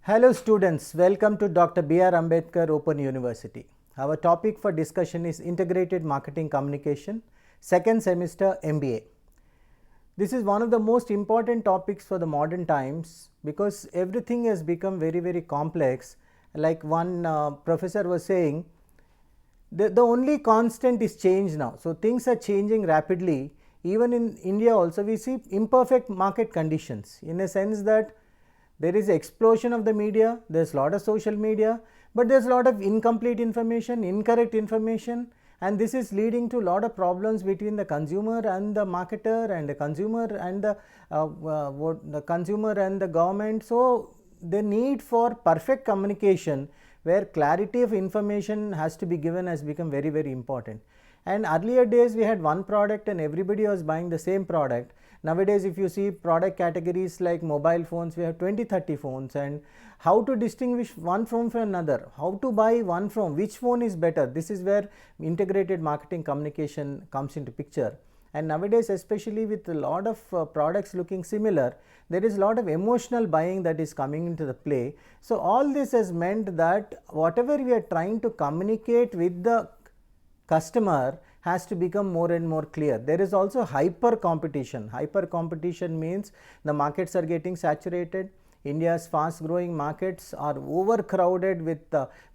Hello students, welcome to Dr. B.R. Ambedkar Open University. Our topic for discussion is Integrated Marketing Communication, second semester MBA. This is one of the most important topics for the modern times because everything has become very complex. Like one professor was saying, the only constant is change now. So things are changing rapidly. Even in India also we see imperfect market conditions in a sense that there is explosion of the media, there is a lot of social media, but there is a lot of incomplete information, incorrect information, and this is leading to a lot of problems between the consumer and the marketer and the consumer and the consumer and the government. So the need for perfect communication where clarity of information has to be given has become very important. And earlier days we had one product and everybody was buying the same product. Nowadays if you see product categories like mobile phones, we have 20-30 phones, and how to distinguish one phone from another, how to buy one phone, which phone is better, this is where integrated marketing communication comes into picture. And nowadays, especially with a lot of products looking similar, there is a lot of emotional buying that is coming into the play. So all this has meant that whatever we are trying to communicate with the customer has to become more and more clear. There is also hyper competition. Hyper competition means the markets are getting saturated. India's fast growing markets are overcrowded with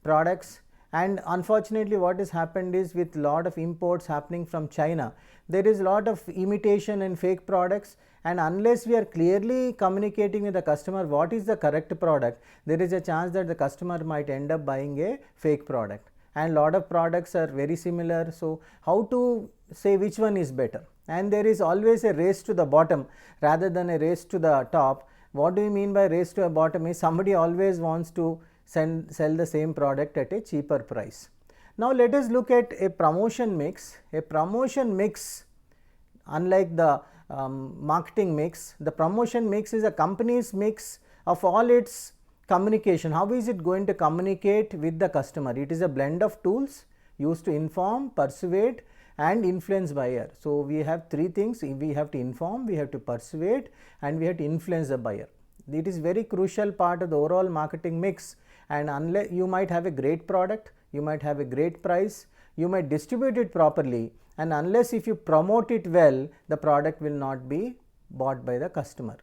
products, and unfortunately what has happened is with lot of imports happening from China, there is a lot of imitation and fake products, and unless we are clearly communicating with the customer what is the correct product, there is a chance that the customer might end up buying a fake product. And lot of products are very similar, so how to say which one is better? And there is always a race to the bottom rather than a race to the top. What do you mean by race to the bottom is somebody always wants to sell the same product at a cheaper price. Now let us look at a promotion mix. A promotion mix, unlike the marketing mix, the promotion mix is a company's mix of all its communication. How is it going to communicate with the customer? It is a blend of tools used to inform, persuade and influence buyer. So we have three things: we have to inform, we have to persuade and we have to influence the buyer. It is very crucial part of the overall marketing mix, and unless you might have a great product, you might have a great price, you might distribute it properly, and unless if you promote it well, the product will not be bought by the customer.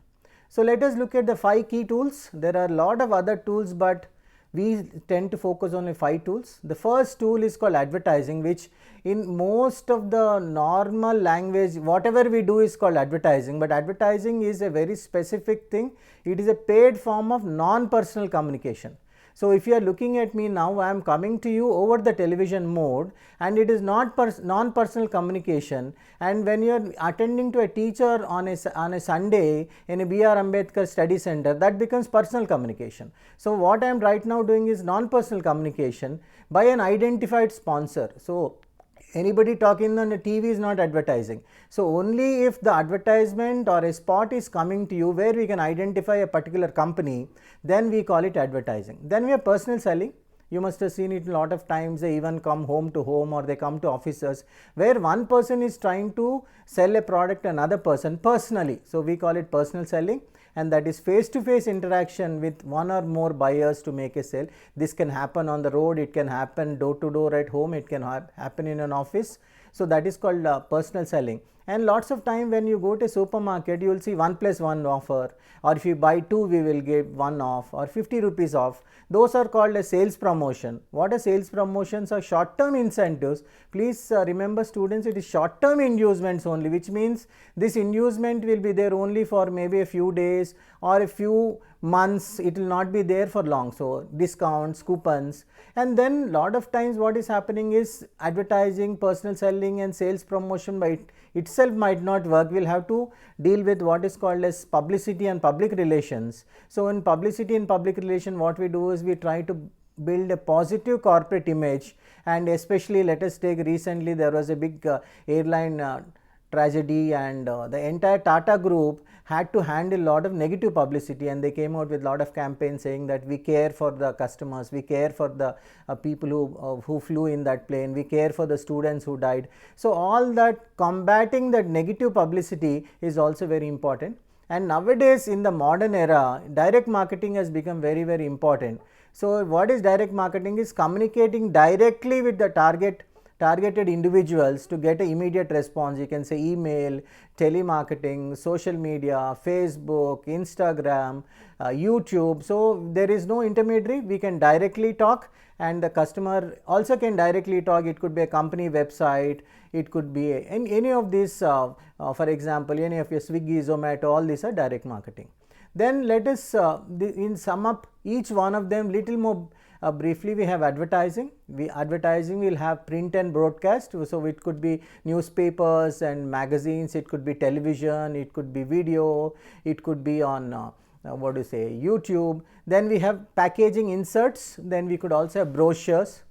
So let us look at the 5 key tools. There are a lot of other tools, but we tend to focus on 5 tools. The first tool is called advertising, which in most of the normal language, whatever we do is called advertising, but advertising is a very specific thing. It is a paid form of non-personal communication. So if you are looking at me now, I am coming to you over the television mode, and it is not non-personal communication. And when you are attending to a teacher on a Sunday in a B.R. Ambedkar study center, that becomes personal communication. So what I am right now doing is non-personal communication by an identified sponsor. So anybody talking on the TV is not advertising. So only if the advertisement or a spot is coming to you where we can identify a particular company, then we call it advertising. Then we have personal selling. You must have seen it a lot of times. They even come home to home, or they come to offices where one person is trying to sell a product to another person personally. So we call it personal selling, and that is face-to-face interaction with one or more buyers to make a sale. This can happen on the road, it can happen door-to-door at home, it can happen in an office. So that is called personal selling. And lots of time when you go to a supermarket, you will see 1+1 offer, or if you buy 2 we will give 1 off, or 50 rupees off. Those are called a sales promotion. What are sales promotions? Are short-term incentives. Please remember students, it is short-term inducements only, which means this inducement will be there only for maybe a few days or a few months. It will not be there for long. So discounts, coupons, and then lot of times what is happening is advertising, personal selling and sales promotion by itself might not work. We will have to deal with what is called as publicity and public relations. So in publicity and public relation, what we do is we try to build a positive corporate image, and especially let us take recently there was a big airline tragedy, and the entire Tata group had to handle a lot of negative publicity, and they came out with a lot of campaigns saying that we care for the customers, we care for the people who flew in that plane, we care for the students who died. So all that, combating that negative publicity is also very important. And nowadays in the modern era, direct marketing has become very, very important. So what is direct marketing? Is communicating directly with the targeted individuals to get an immediate response. You can say email, telemarketing, social media, Facebook, Instagram, YouTube. So there is no intermediary. We can directly talk, and the customer also can directly talk. It could be a company website, it could be any of these, for example, any of your Swiggy, Zomato, all these are direct marketing. Then let us in sum up each one of them little more briefly. We have advertising. Advertising will have print and broadcast. So it could be newspapers and magazines, it could be television, it could be video, it could be on YouTube. Then we have packaging inserts. Then we could also have brochures.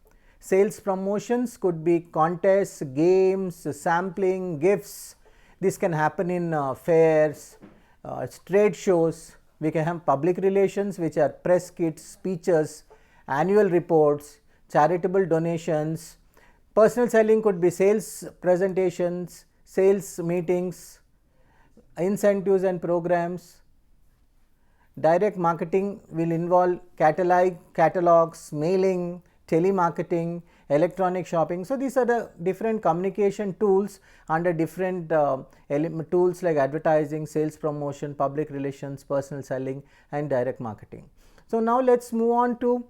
Sales promotions could be contests, games, sampling, gifts. This can happen in fairs, trade shows. We can have public relations, which are press kits, speeches, annual reports, charitable donations. Personal selling could be sales presentations, sales meetings, incentives and programs. Direct marketing will involve catalogs, mailing, telemarketing, electronic shopping. So these are the different communication tools under different tools like advertising, sales promotion, public relations, personal selling and direct marketing. So now let's move on to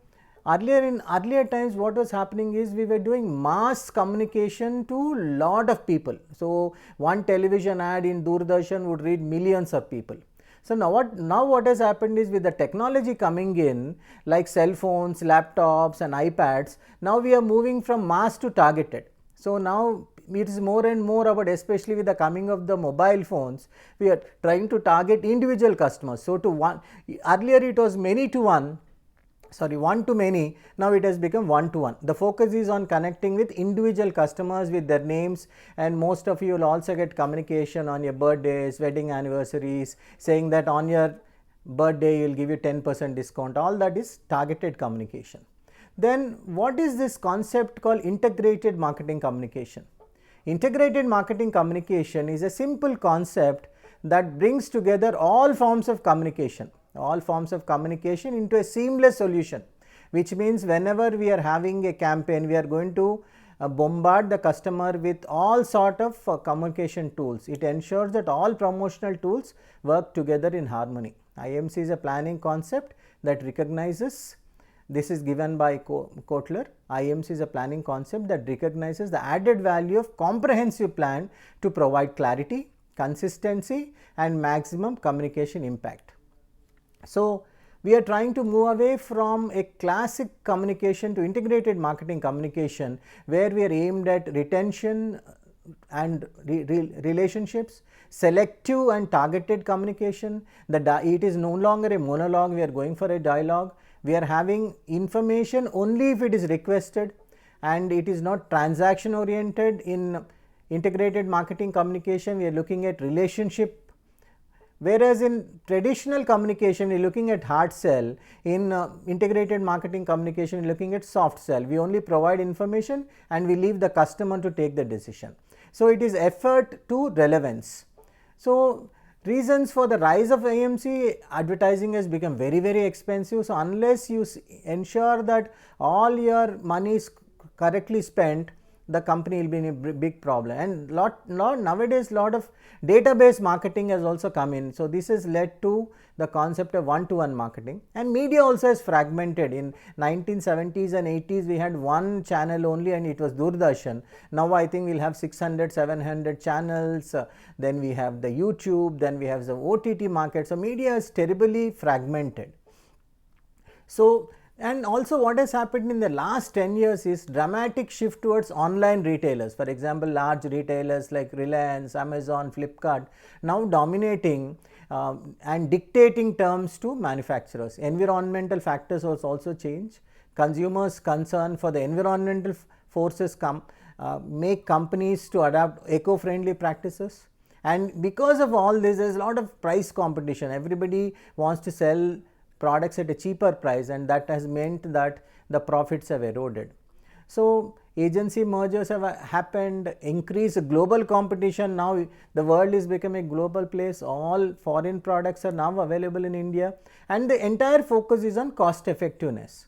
earlier times. What was happening is we were doing mass communication to lot of people. So one television ad in Doordarshan would reach millions of people. So now what has happened is, with the technology coming in like cell phones, laptops and iPads, now we are moving from mass to targeted. So now it is more and more about, especially with the coming of the mobile phones, we are trying to target individual customers. So earlier it was one to many, now it has become one to one. The focus is on connecting with individual customers with their names, and most of you will also get communication on your birthdays, wedding anniversaries, saying that on your birthday you will give you 10% discount. All that is targeted communication. Then what is this concept called integrated marketing communication? Integrated marketing communication is a simple concept that brings together all forms of communication into a seamless solution, which means whenever we are having a campaign, we are going to bombard the customer with all sort of communication tools. It ensures that all promotional tools work together in harmony. IMC is a planning concept that recognizes, this is given by Kotler. IMC is a planning concept that recognizes the added value of comprehensive plan to provide clarity, consistency and maximum communication impact. So we are trying to move away from a classic communication to integrated marketing communication, where we are aimed at retention and relationships, selective and targeted communication. It is no longer a monologue, we are going for a dialogue. We are having information only if it is requested, and it is not transaction oriented. In integrated marketing communication, we are looking at relationship, whereas in traditional communication we are looking at hard sell. In integrated marketing communication we are looking at soft sell. We only provide information and we leave the customer to take the decision. So it is effort to relevance. So reasons for the rise of IMC: advertising has become very, very expensive. So unless you ensure that all your money is correctly spent, the company will be in a big problem. And nowadays lot of database marketing has also come in. So this has led to the concept of one-to-one marketing. And media also is fragmented. In 1970s and 80s we had one channel only, and it was Doordarshan. Now I think we'll have 600, 700 channels. Then we have the YouTube, then we have the OTT market. So media is terribly fragmented. So, and also what has happened in the last 10 years is dramatic shift towards online retailers. For example, large retailers like Reliance, Amazon, Flipkart now dominating and dictating terms to manufacturers. Environmental factors also change. Consumers' concern for the environmental forces make companies to adopt eco-friendly practices. And because of all this, there is a lot of price competition. Everybody wants to sell products at a cheaper price, and that has meant that the profits have eroded. So agency mergers have happened, increased global competition. Now the world is becoming a global place. All foreign products are now available in India, and the entire focus is on cost effectiveness.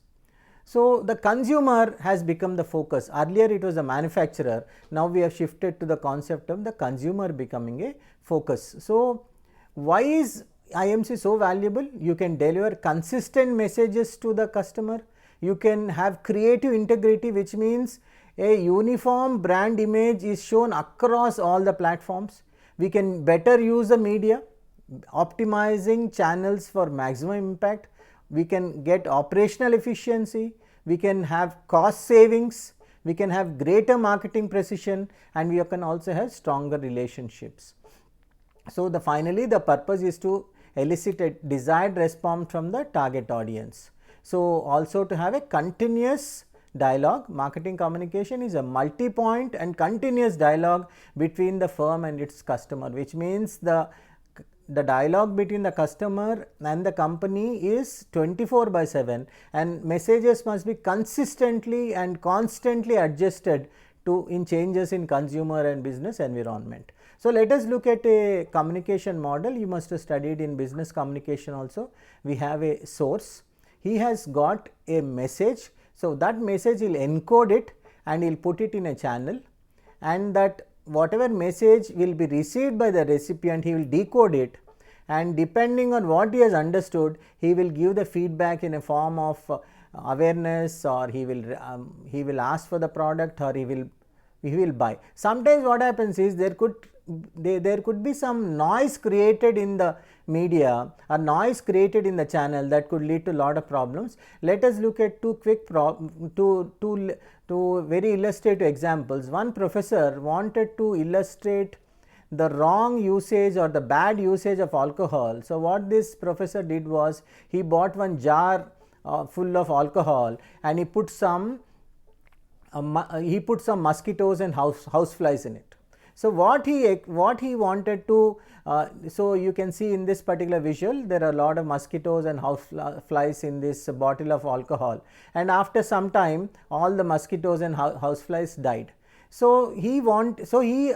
So the consumer has become the focus. Earlier it was the manufacturer. Now we have shifted to the concept of the consumer becoming a focus. So why is IMC so valuable? You can deliver consistent messages to the customer. You can have creative integrity, which means a uniform brand image is shown across all the platforms. We can better use the media, optimizing channels for maximum impact. We can get operational efficiency, we can have cost savings, we can have greater marketing precision, and we can also have stronger relationships. So finally the purpose is to elicit a desired response from the target audience. So also to have a continuous dialogue. Marketing communication is a multi-point and continuous dialogue between the firm and its customer, which means the dialogue between the customer and the company is 24/7, and messages must be consistently and constantly adjusted to in changes in consumer and business environment. So let us look at a communication model. You must have studied in business communication also. We have a source. He has got a message. So that message he will encode it and he will put it in a channel, and that whatever message will be received by the recipient, he will decode it, and depending on what he has understood, he will give the feedback in a form of awareness, or he will ask for the product, or he will buy. Sometimes what happens is there could be some noise created in the media or noise created in the channel that could lead to a lot of problems. Let us look at two very illustrative examples. One professor wanted to illustrate the wrong usage or the bad usage of alcohol. So what this professor did was, he bought one jar full of alcohol, and he put some mosquitoes and houseflies in it. So what he wanted to, so you can see in this particular visual, there are a lot of mosquitoes and houseflies in this bottle of alcohol, and after some time all the mosquitoes and houseflies died. So he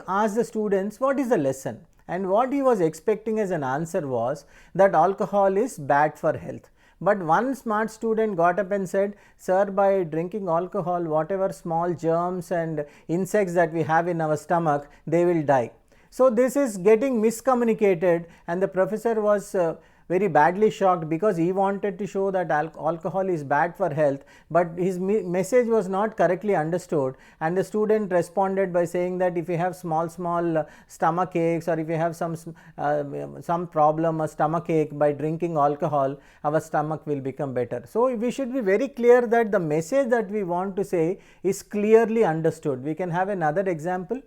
asked the students, what is the lesson? And what he was expecting as an answer was that alcohol is bad for health. But one smart student got up and said, sir, by drinking alcohol, whatever small germs and insects that we have in our stomach, they will die. So this is getting miscommunicated, and the professor was very badly shocked, because he wanted to show that alcohol is bad for health, but his message was not correctly understood, and the student responded by saying that if you have small stomach aches, or if you have some problem, a stomach ache, by drinking alcohol, our stomach will become better. So we should be very clear that the message that we want to say is clearly understood. We can have another example.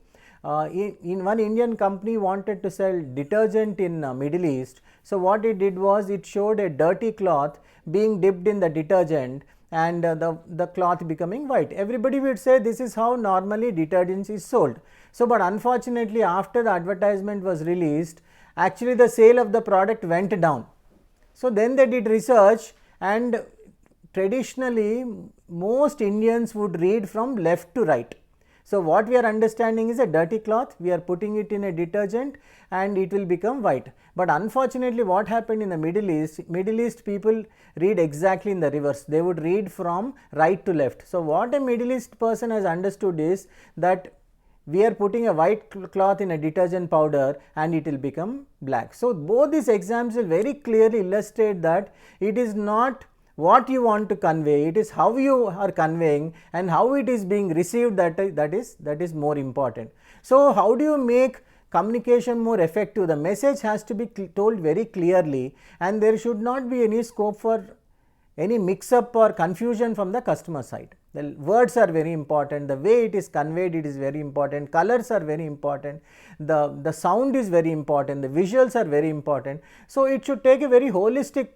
In one Indian company wanted to sell detergent in Middle East. So what it did was, it showed a dirty cloth being dipped in the detergent, and the cloth becoming white. Everybody would say this is how normally detergents is sold. So but unfortunately, after the advertisement was released, actually the sale of the product went down. So then they did research, and traditionally most Indians would read from left to right. So what we are understanding is a dirty cloth, we are putting it in a detergent and it will become white. But unfortunately, what happened in the Middle East people read exactly in the reverse. They would read from right to left. So what a Middle East person has understood is that we are putting a white cloth in a detergent powder and it will become black. So both these examples very clearly illustrate that it is not what you want to convey, it is how you are conveying and how it is being received that is more important. So how do you make communication more effective? The message has to be told very clearly, and there should not be any scope for any mix up or confusion from the customer side. The words are very important, the way it is conveyed, it is very important, colors are very important, the sound is very important, the visuals are very important. So it should take a very holistic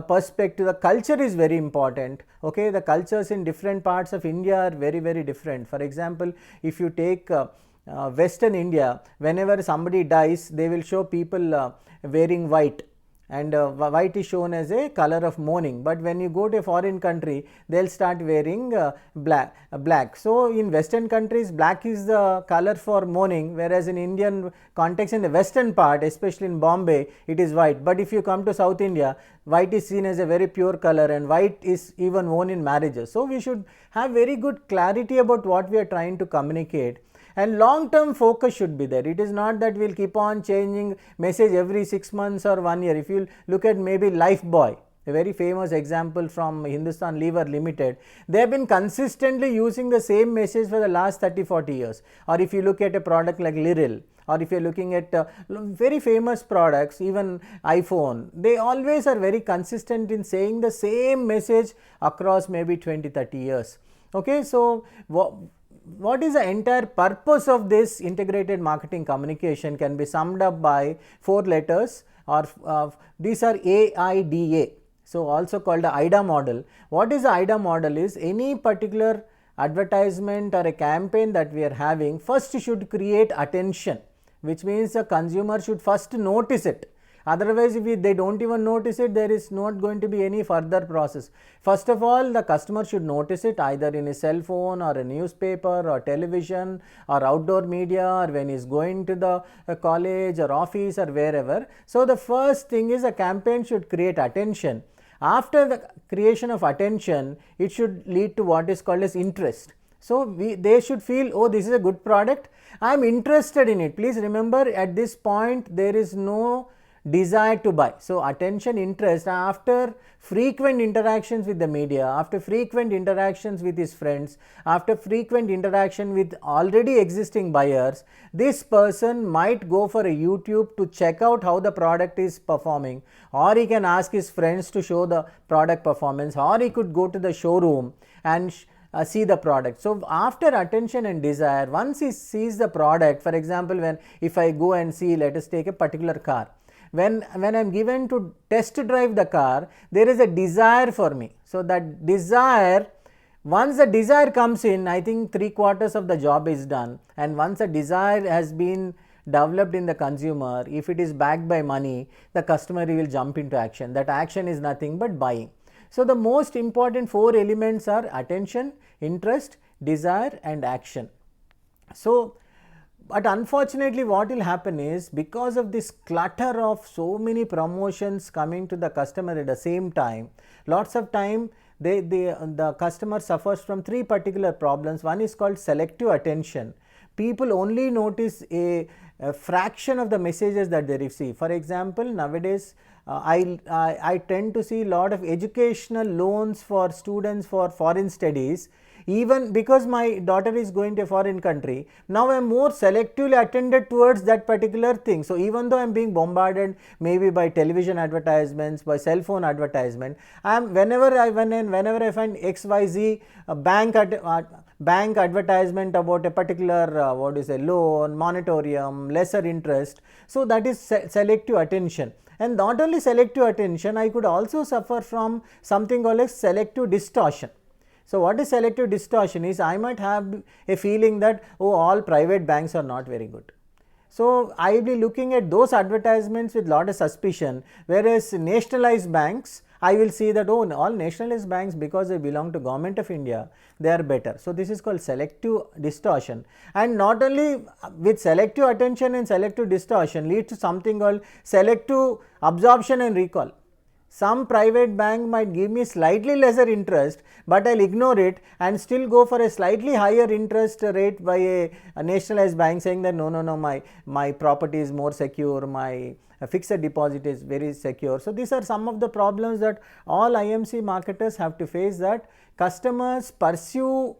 perspective. The culture is very important. Okay, the cultures in different parts of India are very different. For example, if you take Western India, whenever somebody dies, they will show people wearing white, and white is shown as a color of mourning. But when you go to a foreign country, they'll start wearing black. So in Western countries, black is the color for mourning, whereas in Indian context, in the western part, especially in Bombay, it is white. But if you come to South India, white is seen as a very pure color, and white is even worn in marriages. So we should have very good clarity about what we are trying to communicate, and long term focus should be there. It is not that we will keep on changing message every 6 months or 1 year. If you look at maybe Lifebuoy, a very famous example from Hindustan Lever Limited, they have been consistently using the same message for the last 30-40 years. Or if you look at a product like Liril, or if you are looking at very famous products, even iPhone, they always are very consistent in saying the same message across maybe 20-30 years. Okay, so what is the entire purpose of this integrated marketing communication can be summed up by 4 letters, or these are AIDA. So also called the AIDA model. What is the AIDA model is, any particular advertisement or a campaign that we are having first should create attention, which means the consumer should first notice it. Otherwise, if they don't even notice it, there is not going to be any further process. First of all, the customer should notice it either in his cell phone or a newspaper or television or outdoor media, or when he is going to the college or office or wherever. So the first thing is, a campaign should create attention. After the creation of attention, it should lead to what is called as interest. So they should feel, oh, this is a good product, I am interested in it. Please remember, at this point there is no desire to buy. So attention, interest. After frequent interactions with the media, after frequent interactions with his friends, after frequent interaction with already existing buyers, this person might go for a YouTube to check out how the product is performing, or he can ask his friends to show the product performance, or he could go to the showroom and see the product. So after attention and desire, once he sees the product, for example, if I go and see, let us take a particular car, when I am given to test drive the car, there is a desire for me. So that desire, once the desire comes in, I think 3/4 of the job is done. And once a desire has been developed in the consumer, if it is backed by money, the customer will jump into action. That action is nothing but buying. So the most important 4 elements are attention, interest, desire and action. So but unfortunately, what will happen is, because of this clutter of so many promotions coming to the customer at the same time, lots of time the customer suffers from 3 particular problems. One is called selective attention. People only notice a fraction of the messages that they receive. For example, nowadays I tend to see a lot of educational loans for students for foreign studies. Even because my daughter is going to a foreign country, now I am more selectively attended towards that particular thing. So even though I am being bombarded maybe by television advertisements, by cell phone advertisement, whenever I find XYZ bank advertisement about a particular loan, moratorium, lesser interest, so that is selective attention. And not only selective attention, I could also suffer from something called as selective distortion. So what is selective distortion is, I might have a feeling that, oh, all private banks are not very good. So I will be looking at those advertisements with lot of suspicion, whereas nationalized banks, I will see that, oh, all nationalized banks, because they belong to Government of India, they are better. So this is called selective distortion. And not only with selective attention and selective distortion leads to something called selective absorption and recall. Some private bank might give me slightly lesser interest, but I will ignore it and still go for a slightly higher interest rate by a nationalized bank, saying that no, my property is more secure, my fixed deposit is very secure. So these are some of the problems that all IMC marketers have to face, that customers pursue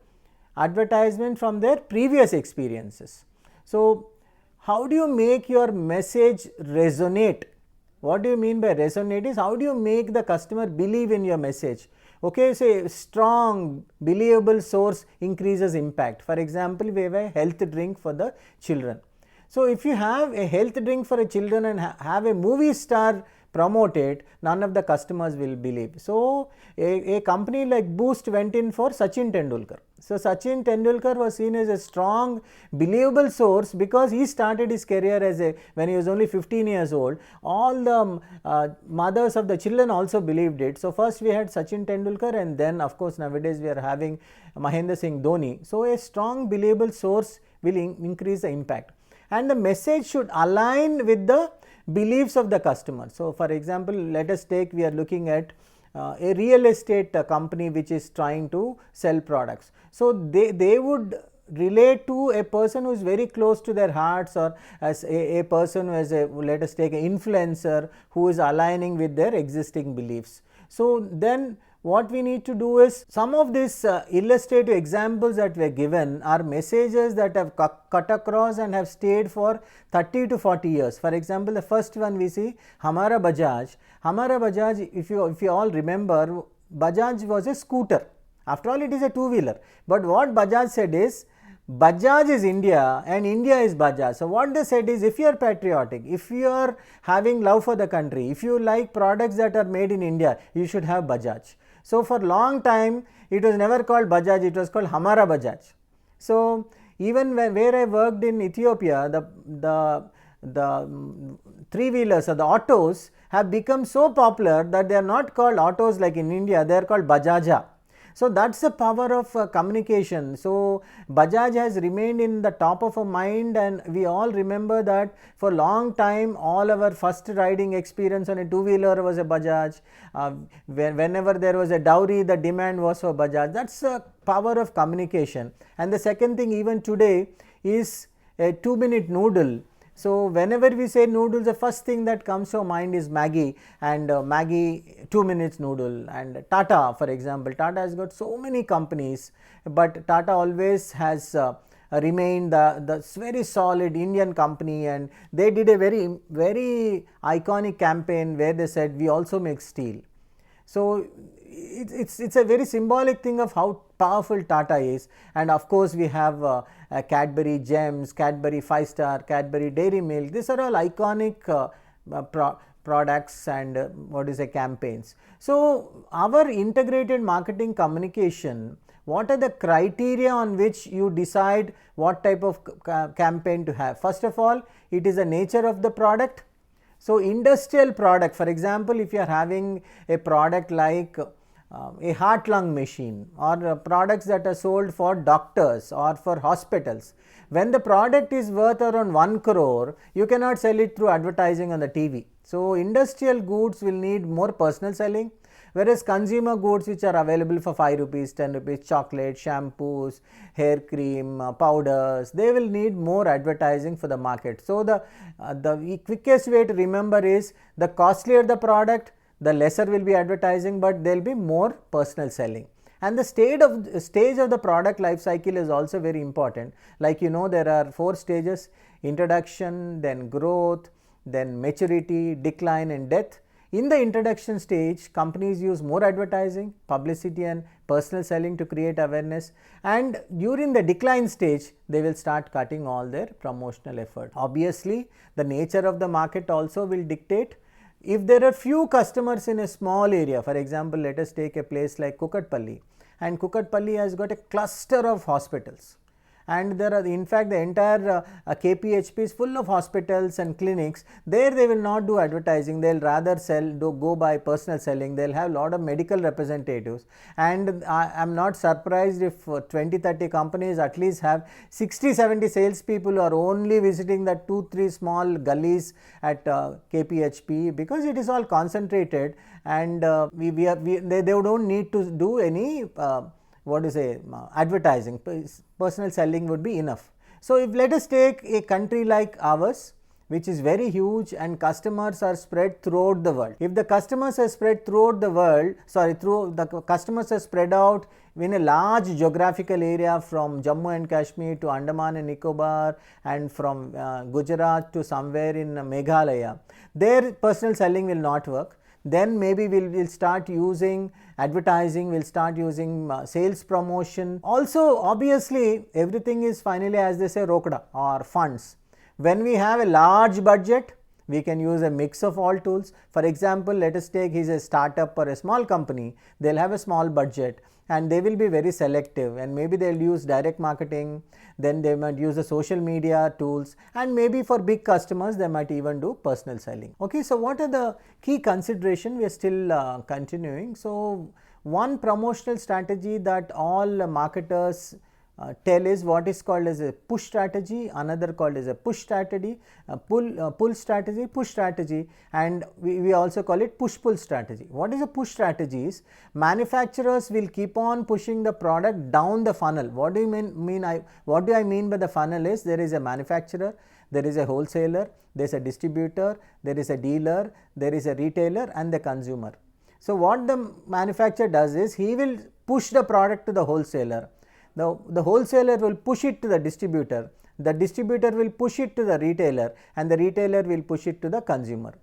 advertisement from their previous experiences. So how do you make your message resonate? What do you mean by resonate is, how do you make the customer believe in your message? Okay, so a strong believable source increases impact. For example, we have a health drink for the children. So if you have a health drink for a children and have a movie star promote it, none of the customers will believe. So a company like Boost went in for Sachin Tendulkar. So Sachin Tendulkar was seen as a strong, believable source because he started his career when he was only 15 years old. All the mothers of the children also believed it. So first we had Sachin Tendulkar, and then of course nowadays we are having Mahendra Singh Dhoni. So a strong, believable source will increase the impact, and the message should align with the beliefs of the customer. So for example, let us take, we are looking at a real estate company which is trying to sell products. So they would relate to a person who is very close to their hearts, or as a person who is let us take an influencer who is aligning with their existing beliefs. So then what we need to do is, some of these illustrative examples that were given are messages that have cut across and have stayed for 30 to 40 years. For example, the first one we see, Hamara Bajaj. Hamara Bajaj, if you all remember, Bajaj was a scooter. After all, it is a two-wheeler. But what Bajaj said is, Bajaj is India and India is Bajaj. So what they said is, if you are patriotic, if you are having love for the country, if you like products that are made in India, you should have Bajaj. So for long time it was never called Bajaj, it was called Hamara Bajaj. So even where I worked in Ethiopia, the three-wheelers or the autos have become so popular that they are not called autos like in India, they are called Bajaja. So that's the power of communication. So Bajaj has remained in the top of our mind, and we all remember that for a long time all our first riding experience on a two-wheeler was a Bajaj. Whenever there was a dowry, the demand was for Bajaj. That's the power of communication. And the second thing, even today, is a 2-minute noodle. So whenever we say noodles, the first thing that comes to our mind is Maggi, and Maggi 2 minutes noodle. And Tata, for example, Tata has got so many companies, but Tata always has remained the very solid Indian company, and they did a very iconic campaign where they said, we also make steel. So it's a very symbolic thing of how powerful Tata is. And of course we have Cadbury Gems, Cadbury 5-star, Cadbury Dairy Milk. These are all iconic products and campaigns. So our integrated marketing communication, what are the criteria on which you decide what type of campaign to have? First of all, it is the nature of the product. So industrial product, for example, if you are having a product like a heart-lung machine, or products that are sold for doctors or for hospitals, when the product is worth around 1 crore, you cannot sell it through advertising on the TV. So industrial goods will need more personal selling, whereas consumer goods which are available for 5 rupees, 10 rupees, chocolate, shampoos, hair cream, powders, they will need more advertising for the market. So the quickest way to remember is, the costlier the product, the lesser will be advertising, but there will be more personal selling. And the stage of the product life cycle is also very important. Like there are 4 stages: introduction, then growth, then maturity, decline and death. In the introduction stage, companies use more advertising, publicity and personal selling to create awareness, and during the decline stage, they will start cutting all their promotional effort. Obviously, the nature of the market also will dictate. If there are few customers in a small area, for example, let us take a place like Kukatpalli, and Kukatpalli has got a cluster of hospitals, and there are, in fact, the entire KPHP is full of hospitals and clinics. There they will not do advertising, they will rather go by personal selling. They will have a lot of medical representatives, and I am not surprised if 20-30 companies at least have 60-70 salespeople who are only visiting the 2-3 small gullies at KPHP, because it is all concentrated, and they don't need to do any advertising. Personal selling would be enough. So if let us take a country like ours, which is very huge and customers are spread throughout the world. If the customers are spread throughout the world, customers are spread out in a large geographical area from Jammu and Kashmir to Andaman and Nicobar, and from Gujarat to somewhere in Meghalaya, their personal selling will not work. Then maybe we'll start using advertising, we'll start using sales promotion. Also, obviously, everything is finally, as they say, rokda or funds. When we have a large budget, we can use a mix of all tools. For example, let us take he's a startup or a small company, they'll have a small budget and they will be very selective, and maybe they'll use direct marketing, then they might use the social media tools, and maybe for big customers they might even do personal selling. Okay, so what are the key consideration? We are still continuing. So one promotional strategy that all marketers tell is what is called as a push strategy, another called as a push strategy, pull strategy, push strategy, and we also call it push-pull strategy. What is a push strategy? Is manufacturers will keep on pushing the product down the funnel. What do I mean by the funnel is there is a manufacturer, there is a wholesaler, there is a distributor, there is a dealer, there is a retailer and the consumer. So what the manufacturer does is he will push the product to the wholesaler. The wholesaler will push it to the distributor will push it to the retailer, and the retailer will push it to the consumer.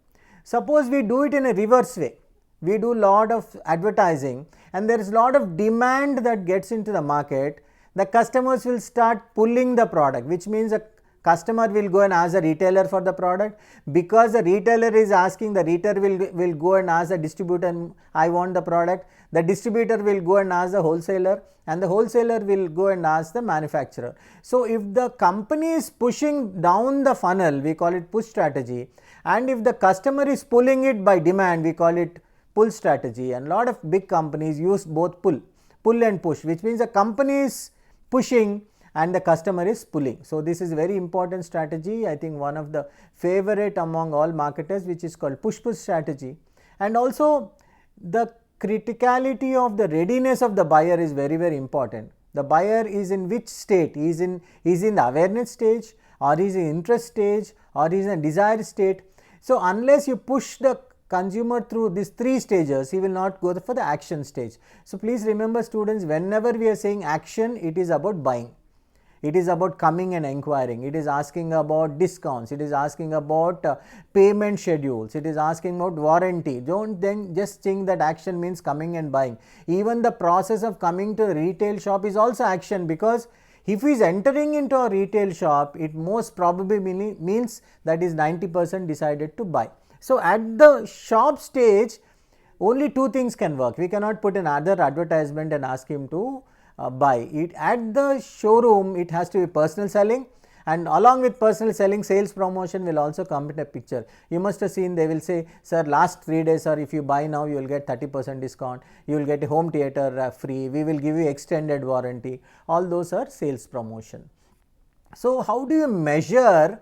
Suppose we do it in a reverse way, we do lot of advertising and there is lot of demand that gets into the market, the customers will start pulling the product, which means a customer will go and ask the retailer for the product. Because the retailer is asking, the retailer will go and ask the distributor, I want the product. The distributor will go and ask the wholesaler, and the wholesaler will go and ask the manufacturer. So if the company is pushing down the funnel, we call it push strategy, and if the customer is pulling it by demand, we call it pull strategy. And lot of big companies use both pull and push, which means the company is pushing and the customer is pulling. So this is very important strategy, I think one of the favorite among all marketers, which is called push-pull strategy. And also the criticality of the readiness of the buyer is very, very important. The buyer is in which state? He is in the awareness stage, or is in interest stage, or is in a desire state. So unless you push the consumer through these three stages, he will not go for the action stage. So please remember students, whenever we are saying action, it is about buying. It is about coming and inquiring, it is asking about discounts, it is asking about payment schedules, it is asking about warranty. Don't then just think that action means coming and buying. Even the process of coming to the retail shop is also action, because if he is entering into a retail shop, it most probably means that is 90% decided to buy. So at the shop stage, only two things can work. We cannot put another advertisement and ask him to buy it. At the showroom, it has to be personal selling, and along with personal selling, sales promotion will also come in a picture. You must have seen, they will say, sir, last 3 days, sir, if you buy now, you will get 30% discount, you will get a home theater free, we will give you extended warranty. All those are sales promotion. So how do you measure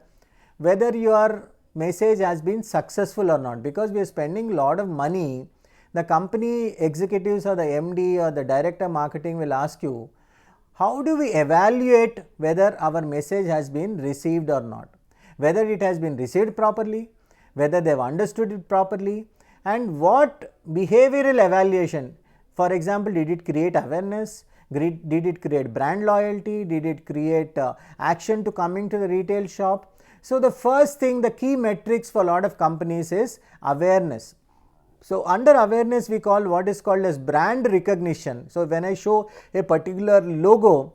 whether your message has been successful or not? Because we are spending a lot of money. The company executives or the MD or the director marketing will ask you, how do we evaluate whether our message has been received or not? Whether it has been received properly, whether they have understood it properly, and what behavioral evaluation. For example, did it create awareness? Did it create brand loyalty? Did it create action to coming to the retail shop? So the first thing, the key metrics for a lot of companies is awareness. So under awareness, we call what is called as brand recognition. So when I show a particular logo,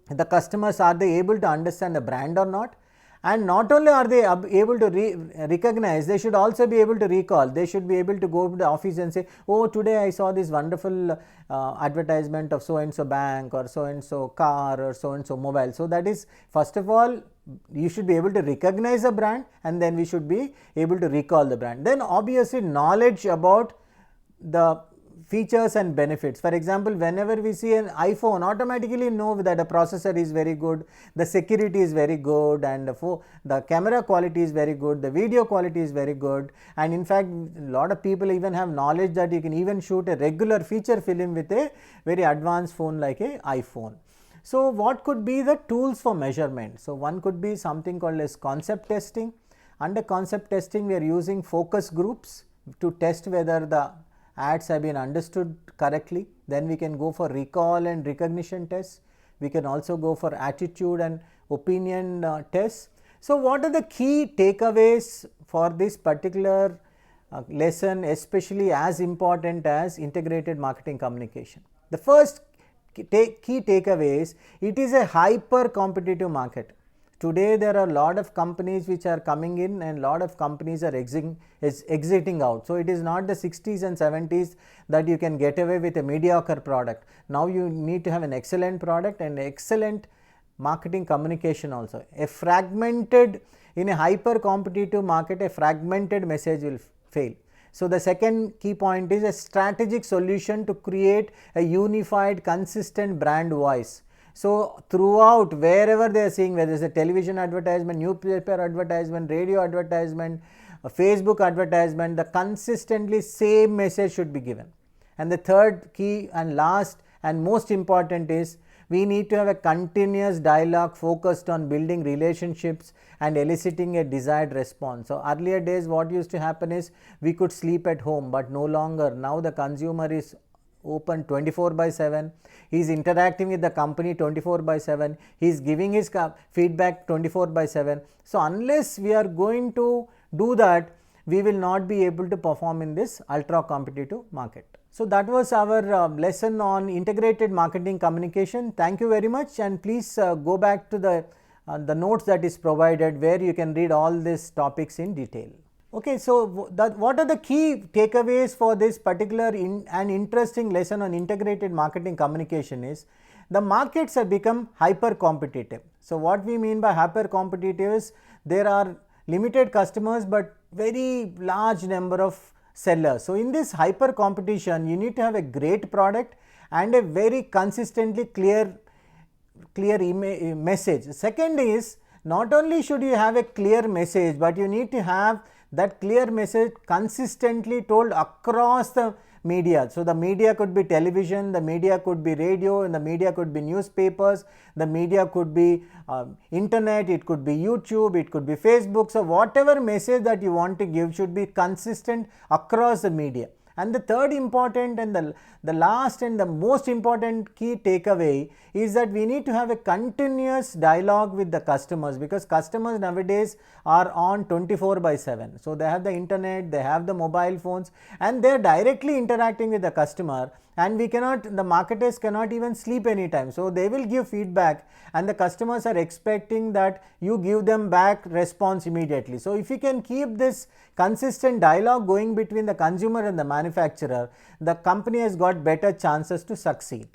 the customers, are they able to understand the brand or not? And not only are they able to recognize, they should also be able to recall. They should be able to go to the office and say, oh, today I saw this wonderful advertisement of so and so bank or so and so car or so and so mobile. So that is, first of all, you should be able to recognize the brand, and then we should be able to recall the brand. Then obviously knowledge about the features and benefits. For example, whenever we see an iPhone, automatically know that the processor is very good, the security is very good, and the camera quality is very good, the video quality is very good, and in fact a lot of people even have knowledge that you can even shoot a regular feature film with a very advanced phone like a iPhone. So what could be the tools for measurement? So one could be something called as concept testing. Under concept testing, we are using focus groups to test whether the ads have been understood correctly. Then we can go for recall and recognition tests. We can also go for attitude and opinion tests. So what are the key takeaways for this particular lesson, especially as important as integrated marketing communication? The first key takeaway is, it is a hyper competitive market. today there are a lot of companies which are coming in and a lot of companies are exiting out. So it is not the 60s and 70s that you can get away with a mediocre product. Now you need to have an excellent product and excellent marketing communication also. A fragmented, in a hyper competitive market, a fragmented message will fail. So the second key point is a strategic solution to create a unified, consistent brand voice. So throughout, wherever they are seeing, whether it's a television advertisement, newspaper advertisement, radio advertisement, a Facebook advertisement, the consistently same message should be given. And the third key and last and most important is we need to have a continuous dialogue focused on building relationships and eliciting a desired response. So earlier days what used to happen is we could sleep at home, but no longer. Now the consumer is open 24/7, he is interacting with the company 24/7, he is giving his feedback 24/7. So unless we are going to do that, we will not be able to perform in this ultra competitive market. So that was our lesson on integrated marketing communication. Thank you very much, and please go back to the notes that is provided where you can read all these topics in detail. Okay, so what are the key takeaways for this particular and interesting lesson on integrated marketing communication is the markets have become hyper competitive. So what we mean by hyper competitive is there are limited customers but very large number of sellers. So in this hyper competition, you need to have a great product and a very consistently clear message. Second is, not only should you have a clear message, but you need to have that clear message consistently told across the media. So the media could be television, the media could be radio, and the media could be newspapers, the media could be internet, it could be YouTube, it could be Facebook. So whatever message that you want to give should be consistent across the media. And the third important and the last and the most important key takeaway is that we need to have a continuous dialogue with the customers, because customers nowadays are on 24/7. So they have the internet, they have the mobile phones, and they are directly interacting with the customer, and the marketers cannot even sleep anytime. So they will give feedback and the customers are expecting that you give them back response immediately. So if you can keep this consistent dialogue going between the consumer and the manufacturer, the company has got better chances to succeed.